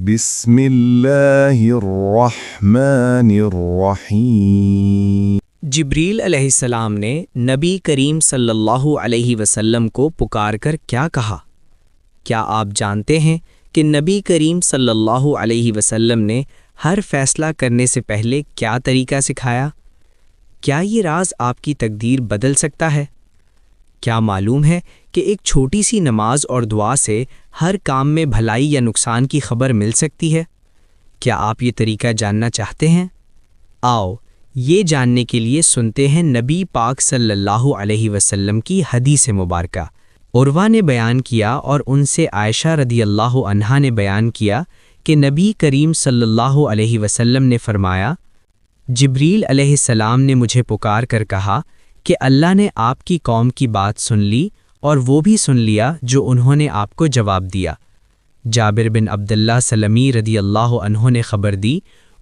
بسم اللہ الرحمن الرحیم۔ جبریل علیہ السلام نے نبی کریم صلی اللہ علیہ وسلم کو پکار کر کیا کہا؟ کیا آپ جانتے ہیں کہ نبی کریم صلی اللہ علیہ وسلم نے ہر فیصلہ کرنے سے پہلے کیا طریقہ سکھایا؟ کیا یہ راز آپ کی تقدیر بدل سکتا ہے؟ کیا معلوم ہے کہ ایک چھوٹی سی نماز اور دعا سے ہر کام میں بھلائی یا نقصان کی خبر مل سکتی ہے؟ کیا آپ یہ طریقہ جاننا چاہتے ہیں؟ آؤ یہ جاننے کے لیے سنتے ہیں نبی پاک صلی اللہ علیہ وسلم کی حدیث مبارکہ۔ عروہ نے بیان کیا اور ان سے عائشہ رضی اللہ عنہا نے بیان کیا کہ نبی کریم صلی اللہ علیہ وسلم نے فرمایا، جبریل علیہ السلام نے مجھے پکار کر کہا کہ اللہ نے آپ کی قوم کی بات سن لی اور وہ بھی سن لیا جو انہوں نے آپ کو جواب دیا۔ جابر بن عبداللہ سلمی رضی اللہ عنہ نے خبر دی،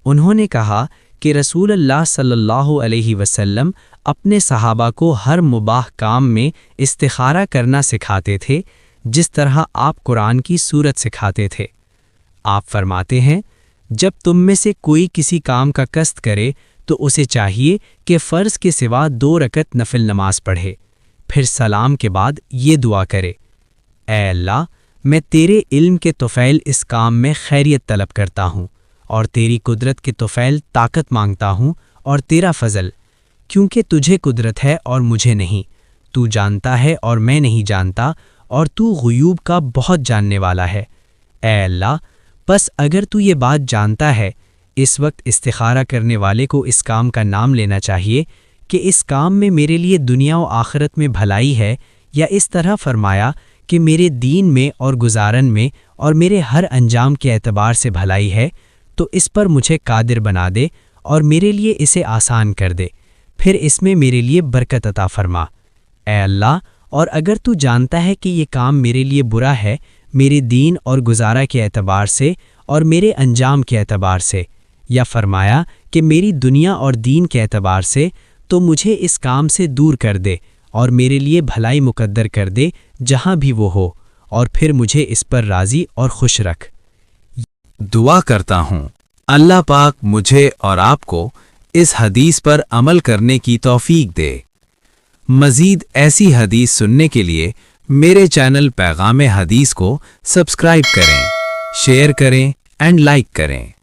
انہوں نے کہا کہ رسول اللہ صلی اللہ علیہ وسلم اپنے صحابہ کو ہر مباح کام میں استخارہ کرنا سکھاتے تھے، جس طرح آپ قرآن کی سورت سکھاتے تھے۔ آپ فرماتے ہیں، جب تم میں سے کوئی کسی کام کا قصد کرے تو اسے چاہیے کہ فرض کے سوا 2 رکعت نفل نماز پڑھے، پھر سلام کے بعد یہ دعا کرے، اے اللہ، میں تیرے علم کے طفیل اس کام میں خیریت طلب کرتا ہوں، اور تیری قدرت کے طفیل طاقت مانگتا ہوں اور تیرا فضل، کیونکہ تجھے قدرت ہے اور مجھے نہیں، تو جانتا ہے اور میں نہیں جانتا، اور تو غیوب کا بہت جاننے والا ہے۔ اے اللہ، پس اگر تو یہ بات جانتا ہے، اس وقت استخارہ کرنے والے کو اس کام کا نام لینا چاہیے کہ اس کام میں میرے لیے دنیا و آخرت میں بھلائی ہے، یا اس طرح فرمایا کہ میرے دین میں اور گزارن میں اور میرے ہر انجام کے اعتبار سے بھلائی ہے، تو اس پر مجھے قادر بنا دے اور میرے لیے اسے آسان کر دے، پھر اس میں میرے لیے برکت عطا فرما۔ اے اللہ، اور اگر تو جانتا ہے کہ یہ کام میرے لیے برا ہے، میرے دین اور گزارا کے اعتبار سے اور میرے انجام کے اعتبار سے، یا فرمایا کہ میری دنیا اور دین کے اعتبار سے، تو مجھے اس کام سے دور کر دے اور میرے لیے بھلائی مقدر کر دے جہاں بھی وہ ہو، اور پھر مجھے اس پر راضی اور خوش رکھ۔ دعا کرتا ہوں اللہ پاک مجھے اور آپ کو اس حدیث پر عمل کرنے کی توفیق دے۔ مزید ایسی حدیث سننے کے لیے میرے چینل پیغام حدیث کو سبسکرائب کریں، شیئر کریں اینڈ لائک کریں۔